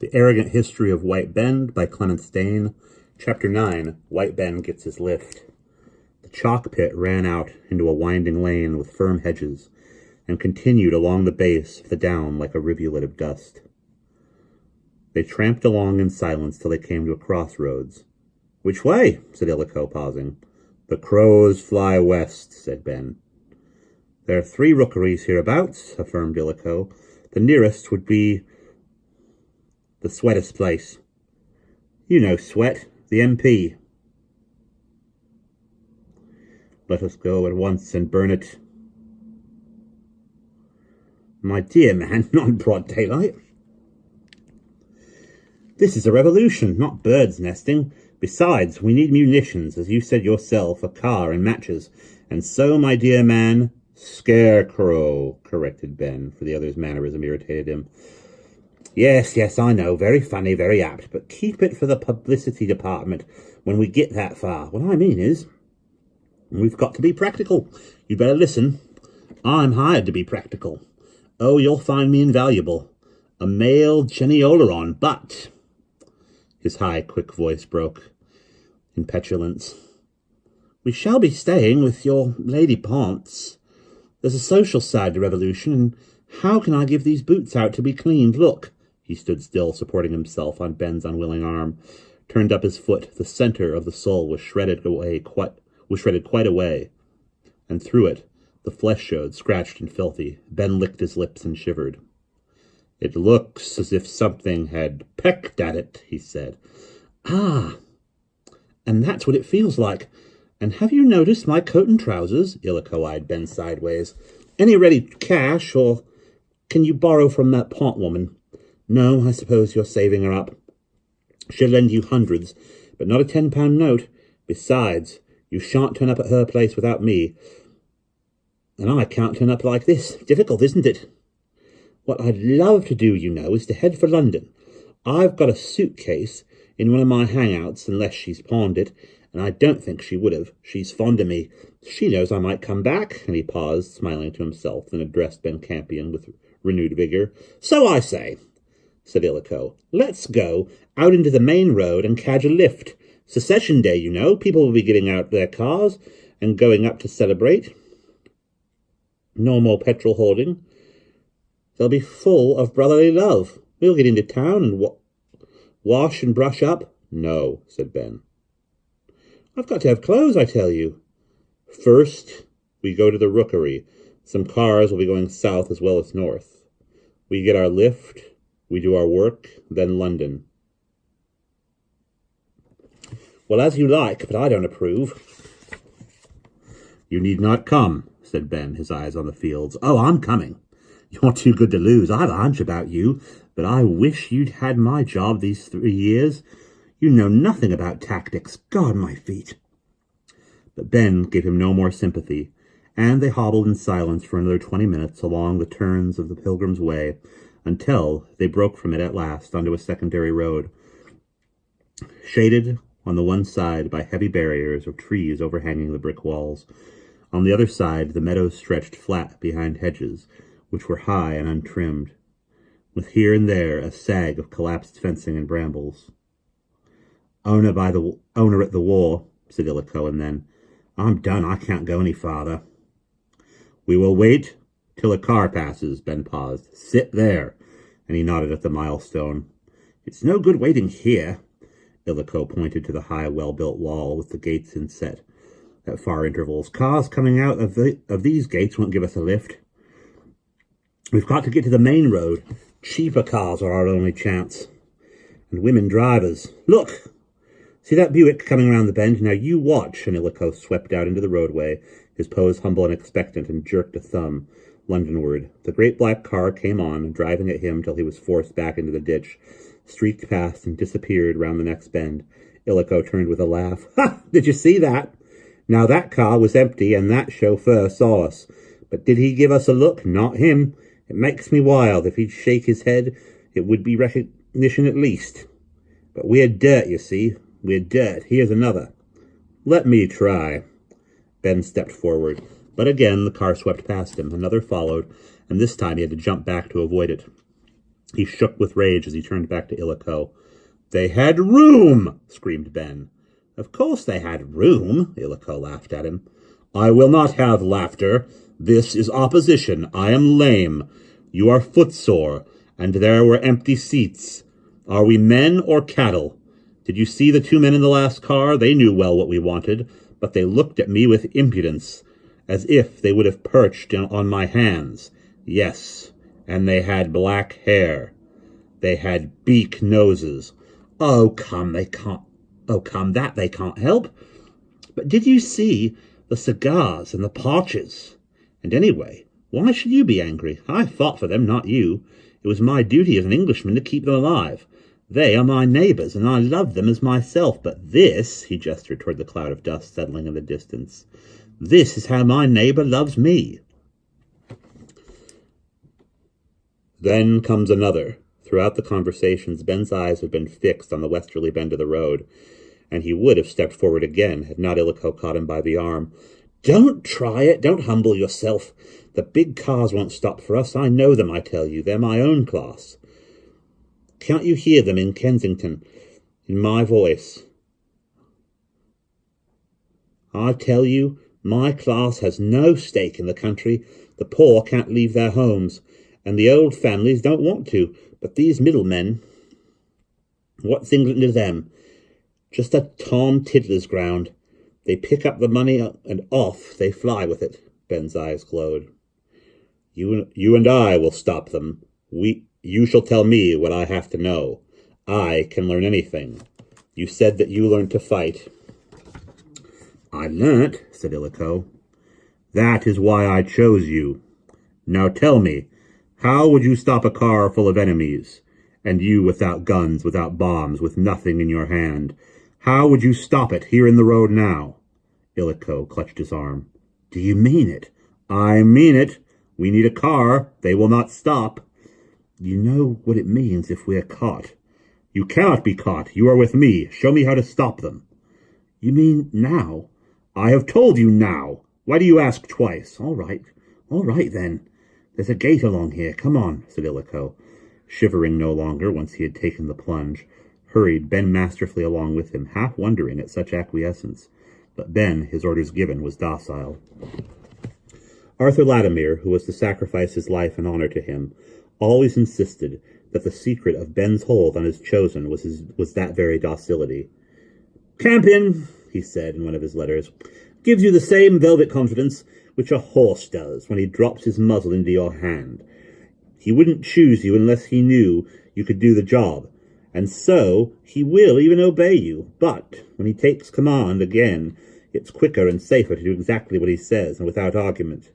The Arrogant History of White Bend by Clemence Dane. Chapter 9. White Bend Gets His Lift. The chalk pit ran out into a winding lane with firm hedges, and continued along the base of the down like a rivulet of dust. They tramped along in silence till they came to a crossroads. "Which way?" said Illico, pausing. "The crows fly west," said Ben. "There are 3 rookeries hereabouts," affirmed Illico. "The nearest would be the Sweatest place. You know Sweat, the MP. Let us go at once and burn it." "My dear man, not in broad daylight. This is a revolution, not birds nesting. Besides, we need munitions, as you said yourself, a car and matches. And so, my dear man—" "Scarecrow," corrected Ben, for the other's mannerism irritated him. Yes, I know. Very funny, very apt. But keep it for the publicity department when we get that far. What I mean is, we've got to be practical. You'd better listen. I'm hired to be practical. Oh, you'll find me invaluable. A male Genioleron, but—" His high, quick voice broke in petulance. "We shall be staying with your Lady Ponce. There's a social side to revolution, and how can I give these boots out to be cleaned? Look." He stood still, supporting himself on Ben's unwilling arm, turned up his foot. The center of the sole was shredded quite away, and through it the flesh showed, scratched and filthy. Ben licked his lips and shivered. "It looks as if something had pecked at it," he said. "Ah, and that's what it feels like. And have you noticed my coat and trousers?" Illico eyed Ben sideways. "Any ready cash, or can you borrow from that Pont woman? No, I suppose you're saving her up. She'll lend you hundreds, but not a £10 note. Besides, you shan't turn up at her place without me. And I can't turn up like this. Difficult, isn't it? What I'd love to do, you know, is to head for London. I've got a suitcase in one of my hangouts, unless she's pawned it, and I don't think she would have. She's fond of me. She knows I might come back." And he paused, smiling to himself, then addressed Ben Campion with renewed vigor. "So I say," said Illico, "let's go out into the main road and catch a lift. Secession Day, you know. People will be getting out their cars and going up to celebrate. No more petrol hoarding. They'll be full of brotherly love. We'll get into town and wash and brush up." "No," said Ben. "I've got to have clothes, I tell you." "First, we go to the rookery. Some cars will be going south as well as north. We get our lift, we do our work, then London." "Well, as you like, but I don't approve." "You need not come," said Ben, his eyes on the fields. "Oh, I'm coming. You're too good to lose. I have a hunch about you, but I wish you'd had my job these 3 years. You know nothing about tactics. God, my feet." But Ben gave him no more sympathy, and they hobbled in silence for another 20 minutes along the turns of the Pilgrim's Way, until they broke from it at last onto a secondary road, shaded on the one side by heavy barriers of trees overhanging the brick walls. On the other side, the meadows stretched flat behind hedges, which were high and untrimmed, with here and there a sag of collapsed fencing and brambles. Owner at the war," said Illico, and then, "I'm done. I can't go any farther." "We will wait till a car passes." Ben paused. "Sit there," and he nodded at the milestone. "It's no good waiting here." Illico pointed to the high, well-built wall with the gates inset at far intervals. "Cars coming out of these gates won't give us a lift. We've got to get to the main road. Cheaper cars are our only chance. And women drivers. Look! See that Buick coming around the bend? Now you watch." And Illico swept out into the roadway, his pose humble and expectant, and jerked a thumb Londonward. The great black car came on, driving at him till he was forced back into the ditch, streaked past and disappeared round the next bend. Illico turned with a laugh. "Ha! Did you see that? Now that car was empty, and that chauffeur saw us. But did he give us a look? Not him. It makes me wild. If he'd shake his head, it would be recognition at least. But we're dirt, you see. We're dirt. Here's another. Let me try." Ben stepped forward, but again the car swept past him. Another followed, and this time he had to jump back to avoid it. He shook with rage as he turned back to Illico. "They had room!" screamed Ben. "Of course they had room," Illico laughed at him. "I will not have laughter. This is opposition. I am lame. You are footsore, and there were empty seats. Are we men or cattle? Did you see the two men in the last car? They knew well what we wanted, but they looked at me with impudence, as if they would have perched on my hands. Yes, and they had black hair. They had beak noses. Oh, come, they can't. Oh, come, that they can't help. But did you see the cigars and the pouches? And anyway, why should you be angry? I fought for them, not you. It was my duty as an Englishman to keep them alive. They are my neighbours, and I love them as myself. But this," he gestured toward the cloud of dust settling in the distance, "this is how my neighbour loves me." Then comes another. Throughout the conversations, Ben's eyes had been fixed on the westerly bend of the road, and he would have stepped forward again had not Illico caught him by the arm. "Don't try it. Don't humble yourself. The big cars won't stop for us. I know them, I tell you. They're my own class. Can't you hear them in Kensington? In my voice? I tell you, my class has no stake in the country. The poor can't leave their homes, and the old families don't want to. But these middlemen, what's England to them? Just a Tom Tiddler's ground. They pick up the money and off they fly with it." Ben's eyes glowed. You and I will stop them. You shall tell me what I have to know. I can learn anything. You said that you learned to fight." "I learnt," said Illico. "That is why I chose you. Now tell me, how would you stop a car full of enemies, and you without guns, without bombs, with nothing in your hand? How would you stop it here in the road now?" Illico clutched his arm. "Do you mean it?" "I mean it. We need a car. They will not stop." "You know what it means if we are caught." "You cannot be caught. You are with me. Show me how to stop them." "You mean now?" "I have told you now. Why do you ask twice?" All right then. There's a gate along here. Come on," said Illico, shivering no longer once he had taken the plunge. Hurried Ben masterfully along with him, half wondering at such acquiescence. But Ben, his orders given, was docile. Arthur Latimer, who was to sacrifice his life and honor to him, always insisted that the secret of Ben's hold on his chosen was that very docility. "Campion," he said in one of his letters, "gives you the same velvet confidence which a horse does when he drops his muzzle into your hand. He wouldn't choose you unless he knew you could do the job, and so he will even obey you. But when he takes command again, it's quicker and safer to do exactly what he says, and without argument.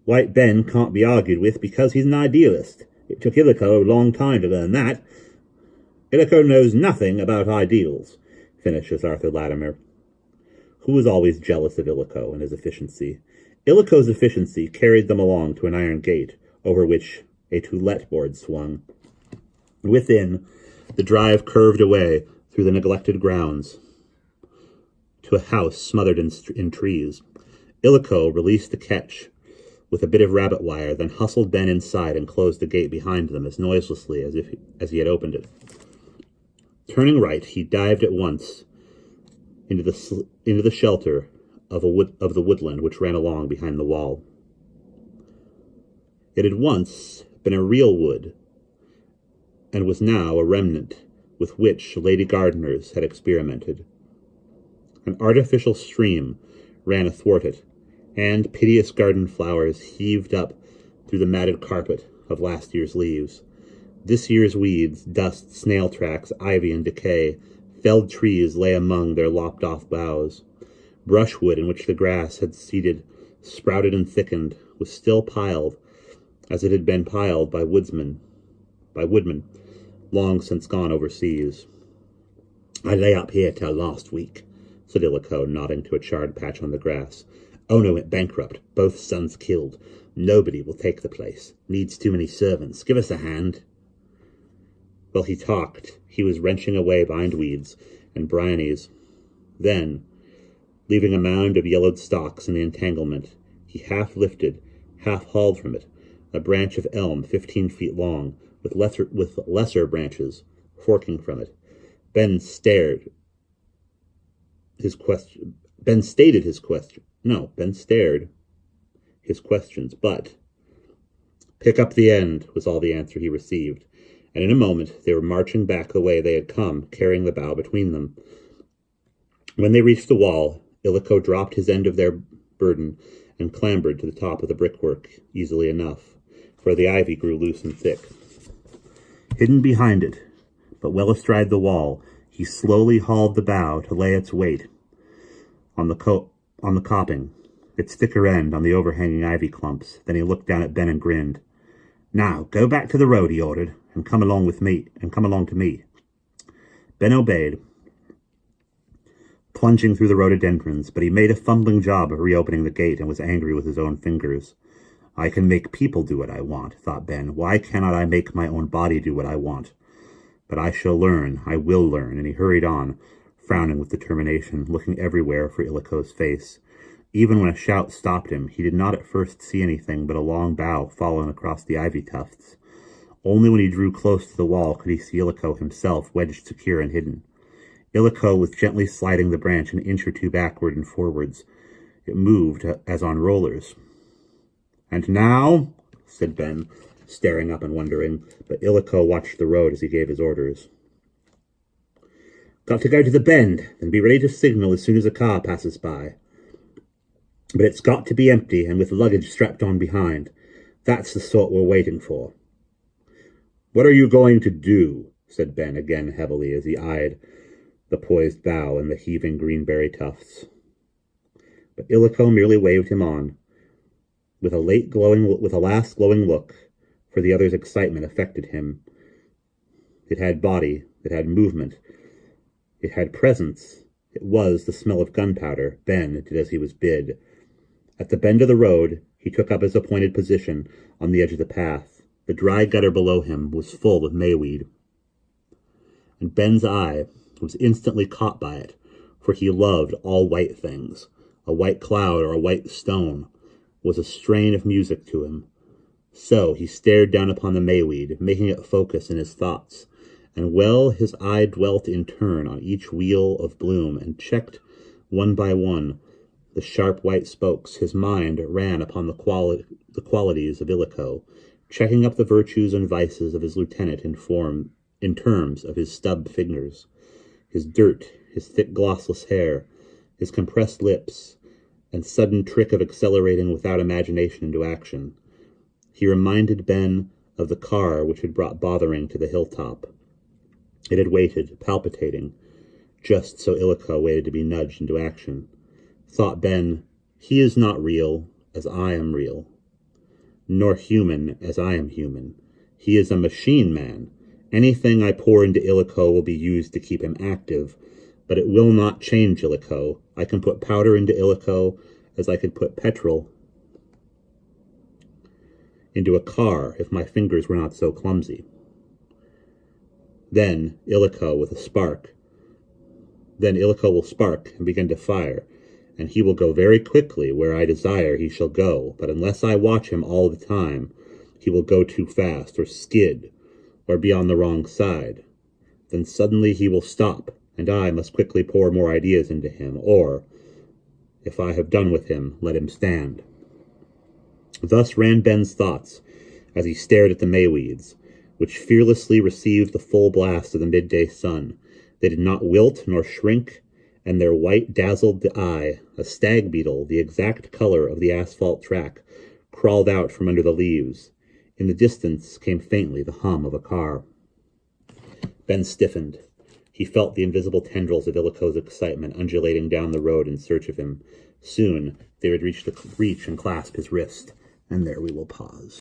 White Ben can't be argued with because he's an idealist. It took Illico a long time to learn that. Illico knows nothing about ideals," finishes Arthur Latimer, who was always jealous of Illico and his efficiency. Illico's efficiency carried them along to an iron gate, over which a to-let board swung. Within, the drive curved away through the neglected grounds to a house smothered in trees. Illico released the catch with a bit of rabbit wire, then hustled Ben inside and closed the gate behind them as noiselessly as he had opened it. Turning right, he dived at once into the shelter of the woodland which ran along behind the wall. It had once been a real wood, and was now a remnant with which lady gardeners had experimented. An artificial stream ran athwart it, and piteous garden flowers heaved up through the matted carpet of last year's leaves. This year's weeds, dust, snail tracks, ivy, and decay, felled trees lay among their lopped-off boughs. Brushwood in which the grass had seeded, sprouted and thickened, was still piled, as it had been piled by woodmen, long since gone overseas. "I lay up here till last week," said Illico, nodding to a charred patch on the grass. "Owner went bankrupt, both sons killed. Nobody will take the place. Needs too many servants. Give us a hand." While he talked, he was wrenching away bindweeds and bryonies. Then, leaving a mound of yellowed stalks in the entanglement, he half lifted, half hauled from it, a branch of elm 15 feet long, with lesser branches forking from it. Ben stared his question. Ben stated his question. No, Ben stared his questions, but pick up the end was all the answer he received, and in a moment they were marching back the way they had come, carrying the bough between them. When they reached the wall, Illico dropped his end of their burden and clambered to the top of the brickwork easily enough, for the ivy grew loose and thick. Hidden behind it, but well astride the wall, he slowly hauled the bough to lay its weight on the coping, its thicker end on the overhanging ivy clumps. Then he looked down at Ben and grinned. "Now, go back to the road," he ordered, and come along to me. Ben obeyed, plunging through the rhododendrons, but he made a fumbling job of reopening the gate and was angry with his own fingers. "I can make people do what I want," thought Ben. "Why cannot I make my own body do what I want? But I shall learn, I will learn," and he hurried on, frowning with determination, looking everywhere for Illico's face. Even when a shout stopped him, he did not at first see anything but a long bough fallen across the ivy tufts. Only when he drew close to the wall could he see Illico himself, wedged secure and hidden. Illico was gently sliding the branch an inch or two backward and forwards. It moved as on rollers. "And now?" said Ben, staring up and wondering, but Illico watched the road as he gave his orders. "Got to go to the bend, then be ready to signal as soon as a car passes by. But it's got to be empty and with luggage strapped on behind. That's the sort we're waiting for." "What are you going to do?" said Ben again heavily as he eyed the poised bough and the heaving greenberry tufts. But Illico merely waved him on, with a last glowing look, for the other's excitement affected him. It had body, it had movement, it had presence. It was the smell of gunpowder. Ben did as he was bid. At the bend of the road, he took up his appointed position on the edge of the path. The dry gutter below him was full of mayweed, and Ben's eye was instantly caught by it, for he loved all white things. A white cloud or a white stone was a strain of music to him. So he stared down upon the mayweed, making it focus in his thoughts, and well his eye dwelt in turn on each wheel of bloom, and checked one by one the sharp white spokes. His mind ran upon the qualities of Illico, checking up the virtues and vices of his lieutenant in terms of his stub fingers, his dirt, his thick glossless hair, his compressed lips, and sudden trick of accelerating without imagination into action. He reminded Ben of the car which had brought Bothering to the hilltop. It had waited, palpitating, just so Illico waited to be nudged into action. Thought Ben, he is not real as I am real, nor human as I am human. He is a machine man. Anything I pour into Illico will be used to keep him active, but it will not change Illico. I can put powder into Illico as I could put petrol into a car if my fingers were not so clumsy. Then Illico will spark and begin to fire, and he will go very quickly where I desire he shall go, but unless I watch him all the time, he will go too fast, or skid, or be on the wrong side. Then suddenly he will stop, and I must quickly pour more ideas into him, or, if I have done with him, let him stand. Thus ran Ben's thoughts as he stared at the mayweeds, which fearlessly received the full blast of the midday sun. They did not wilt nor shrink, and their white dazzled the eye. A stag beetle, the exact color of the asphalt track, crawled out from under the leaves. In the distance came faintly the hum of a car. Ben stiffened. He felt the invisible tendrils of Illico's excitement undulating down the road in search of him. Soon they would reach and clasp his wrist, and there we will pause.